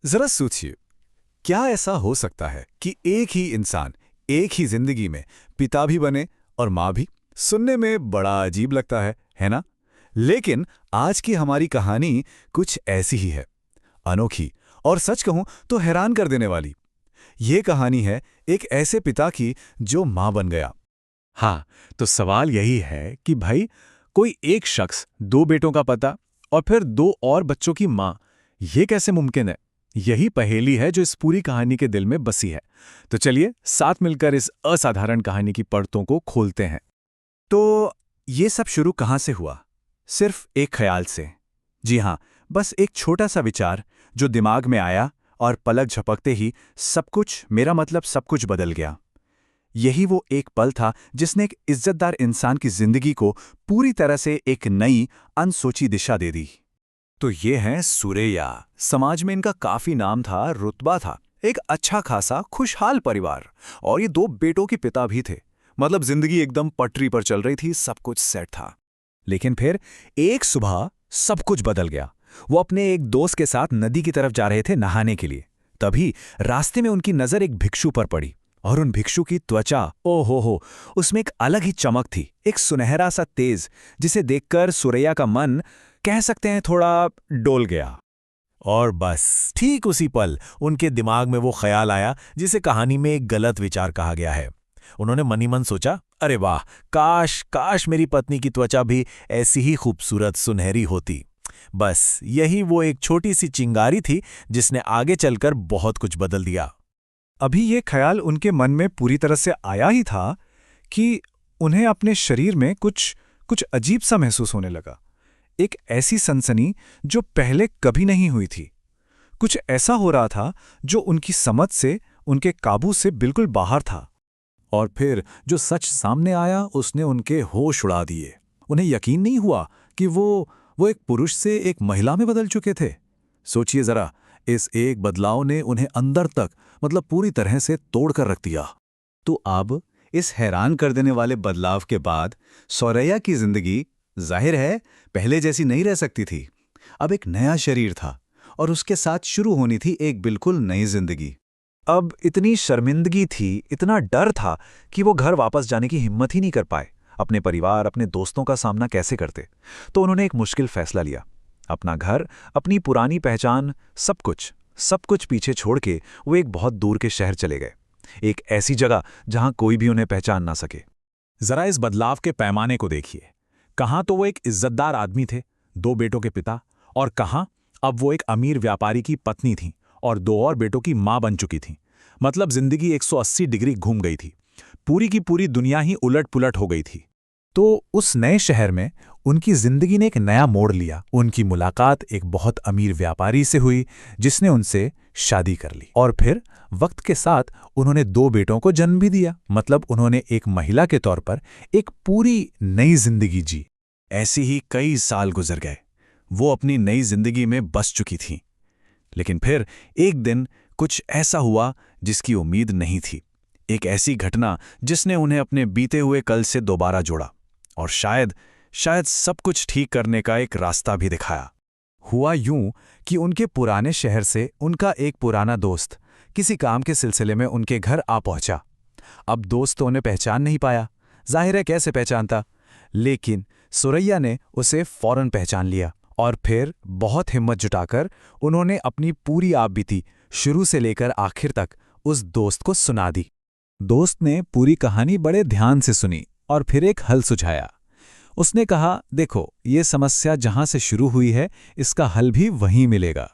जरा सोचिए, क्या ऐसा हो सकता है कि एक ही इंसान एक ही जिंदगी में पिता भी बने और माँ भी? सुनने में बड़ा अजीब लगता है ना? लेकिन आज की हमारी कहानी कुछ ऐसी ही है, अनोखी और सच कहूं तो हैरान कर देने वाली। ये कहानी है एक ऐसे पिता की जो माँ बन गया। हाँ, तो सवाल यही है कि भाई, कोई एक शख्स दो बेटों का पिता और फिर दो और बच्चों की माँ, ये कैसे मुमकिन है? यही पहेली है जो इस पूरी कहानी के दिल में बसी है। तो चलिए साथ मिलकर इस असाधारण कहानी की परतों को खोलते हैं। तो ये सब शुरू कहाँ से हुआ? सिर्फ एक ख्याल से। जी हाँ, बस एक छोटा सा विचार जो दिमाग में आया और पलक झपकते ही सब कुछ, मेरा मतलब सब कुछ बदल गया। यही वो एक पल था जिसने एक इज्जतदार इंसान की जिंदगी को पूरी तरह से एक नई, अनसोची दिशा दे दी। तो ये हैं सुरैया। समाज में इनका काफी नाम था, रुतबा था, एक अच्छा खासा खुशहाल परिवार। और ये दो बेटों के पिता भी थे। मतलब जिंदगी एकदम पटरी पर चल रही थी, सब कुछ सेट था। लेकिन फिर एक सुबह सब कुछ बदल गया। वो अपने एक दोस्त के साथ नदी की तरफ जा रहे थे नहाने के लिए। तभी रास्ते में उनकी नजर एक भिक्षु पर पड़ी। और उन भिक्षु की त्वचा, ओ हो, उसमें एक अलग ही चमक थी, एक सुनहरा सा तेज, जिसे देखकर सुरैया का मन, कह सकते हैं, थोड़ा डोल गया। और बस ठीक उसी पल उनके दिमाग में वो ख्याल आया जिसे कहानी में एक गलत विचार कहा गया है। उन्होंने मनी मन सोचा, अरे वाह, काश काश मेरी पत्नी की त्वचा भी ऐसी ही खूबसूरत सुनहरी होती। बस यही वो एक छोटी सी चिंगारी थी जिसने आगे चलकर बहुत कुछ बदल दिया। अभी ये ख्याल उनके मन में पूरी तरह से आया ही था कि उन्हें अपने शरीर में कुछ कुछ अजीब सा महसूस होने लगा। एक ऐसी सनसनी जो पहले कभी नहीं हुई थी। कुछ ऐसा हो रहा था जो उनकी समझ से, उनके काबू से बिल्कुल बाहर था। और फिर जो सच सामने आया उसने उनके होश उड़ा दिए। उन्हें यकीन नहीं हुआ कि वो एक पुरुष से एक महिला में बदल चुके थे। सोचिए जरा, इस एक बदलाव ने उन्हें अंदर तक, मतलब पूरी तरह से तोड़कर रख दिया। तो अब इस हैरान कर देने वाले बदलाव के बाद सौरैया की जिंदगी, जाहिर है, पहले जैसी नहीं रह सकती थी। अब एक नया शरीर था और उसके साथ शुरू होनी थी एक बिल्कुल नई जिंदगी। अब इतनी शर्मिंदगी थी, इतना डर था कि वो घर वापस जाने की हिम्मत ही नहीं कर पाए। अपने परिवार, अपने दोस्तों का सामना कैसे करते? तो उन्होंने एक मुश्किल फैसला लिया। अपना घर, अपनी पुरानी पहचान, सब कुछ पीछे छोड़ के वो एक बहुत दूर के शहर चले गए। एक ऐसी जगह जहां कोई भी उन्हें पहचान ना सके। जरा इस बदलाव के पैमाने को देखिए। कहाँ तो वो एक इज्जतदार आदमी थे, दो बेटों के पिता, और कहाँ अब वो एक अमीर व्यापारी की पत्नी थी और दो और बेटों की मां बन चुकी थी। मतलब जिंदगी 180 डिग्री घूम गई थी। पूरी की पूरी दुनिया ही उलट पुलट हो गई थी। तो उस नए शहर में उनकी जिंदगी ने एक नया मोड़ लिया। उनकी मुलाकात एक बहुत अमीर व्यापारी से हुई जिसने उनसे शादी कर ली। और फिर वक्त के साथ उन्होंने दो बेटों को जन्म भी दिया। मतलब उन्होंने एक महिला के तौर पर एक पूरी नई जिंदगी जी। ऐसे ही कई साल गुजर गए। वो अपनी नई जिंदगी में बस चुकी थीं। लेकिन फिर एक दिन कुछ ऐसा हुआ जिसकी उम्मीद नहीं थी। एक ऐसी घटना जिसने उन्हें अपने बीते हुए कल से दोबारा जोड़ा और शायद सब कुछ ठीक करने का एक रास्ता भी दिखाया। हुआ यूं कि उनके पुराने शहर से उनका एक पुराना दोस्त किसी काम के सिलसिले में उनके घर आ पहुंचा। अब दोस्त तो उन्हें पहचान नहीं पाया, जाहिर है कैसे पहचानता, लेकिन सुरैया ने उसे फौरन पहचान लिया। और फिर बहुत हिम्मत जुटाकर उन्होंने अपनी पूरी आपबीती शुरू से लेकर आखिर तक उस दोस्त को सुना दी। दोस्त ने पूरी कहानी बड़े ध्यान से सुनी और फिर एक हल सुझाया। उसने कहा, देखो, ये समस्या जहां से शुरू हुई है, इसका हल भी वहीं मिलेगा।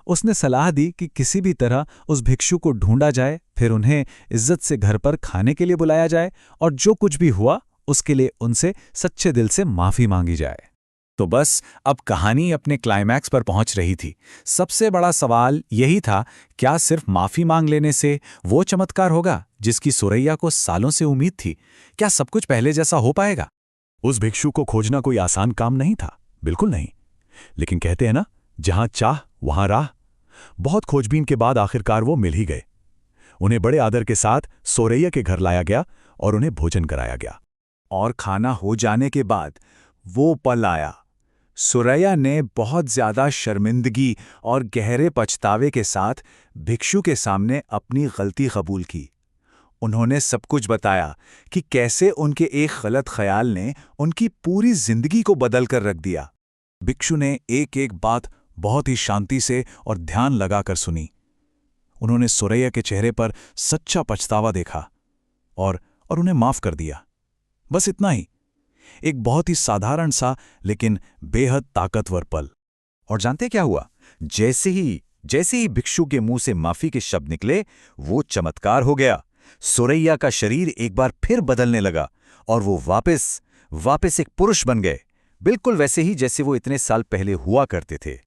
उसने सलाह दी कि किसी भी तरह उस भिक्षु को ढूंढा जाए, फिर उन्हें इज्जत से घर पर खाने के लिए बुलाया जाए और जो कुछ भी हुआ उसके लिए उनसे सच्चे दिल से माफी मांगी जाए। तो बस अब कहानी अपने क्लाइमैक्स पर पहुंच रही थी। सबसे बड़ा सवाल यही था, क्या सिर्फ माफी मांग लेने से वो चमत्कार होगा जिसकी सुरैया को सालों से उम्मीद थी? क्या सब कुछ पहले जैसा हो पाएगा? उस भिक्षु को खोजना कोई आसान काम नहीं था, बिल्कुल नहीं। लेकिन कहते हैं ना, जहां चाह वहां राह। बहुत खोजबीन के बाद आखिरकार वो मिल ही गए। उन्हें बड़े आदर के साथ सुरैया के घर लाया गया और उन्हें भोजन कराया गया। और खाना हो जाने के बाद वो पल आया। सुरैया ने बहुत ज्यादा शर्मिंदगी और गहरे पछतावे के साथ भिक्षु के सामने अपनी गलती कबूल की। उन्होंने सब कुछ बताया कि कैसे उनके एक गलत ख्याल ने उनकी पूरी जिंदगी को बदल कर रख दिया। भिक्षु ने एक एक बात बहुत ही शांति से और ध्यान लगाकर सुनी। उन्होंने सुरैया के चेहरे पर सच्चा पछतावा देखा और उन्हें माफ कर दिया। बस इतना ही। एक बहुत ही साधारण सा लेकिन बेहद ताकतवर पल। और जानते क्या हुआ? जैसे ही भिक्षु के मुंह से माफी के शब्द निकले, वो चमत्कार हो गया। सुरैया का शरीर एक बार फिर बदलने लगा और वो वापस एक पुरुष बन गए, बिल्कुल वैसे ही जैसे वो इतने साल पहले हुआ करते थे।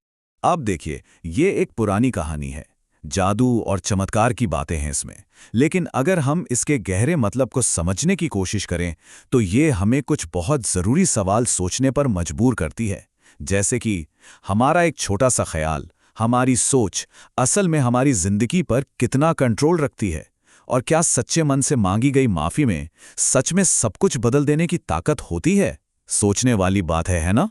अब देखिए, ये एक पुरानी कहानी है, जादू और चमत्कार की बातें हैं इसमें, लेकिन अगर हम इसके गहरे मतलब को समझने की कोशिश करें तो ये हमें कुछ बहुत ज़रूरी सवाल सोचने पर मजबूर करती है। जैसे कि हमारा एक छोटा सा ख्याल, हमारी सोच असल में हमारी जिंदगी पर कितना कंट्रोल रखती है, और क्या सच्चे मन से मांगी गई माफी में सच में सब कुछ बदल देने की ताकत होती है? सोचने वाली बात है ना?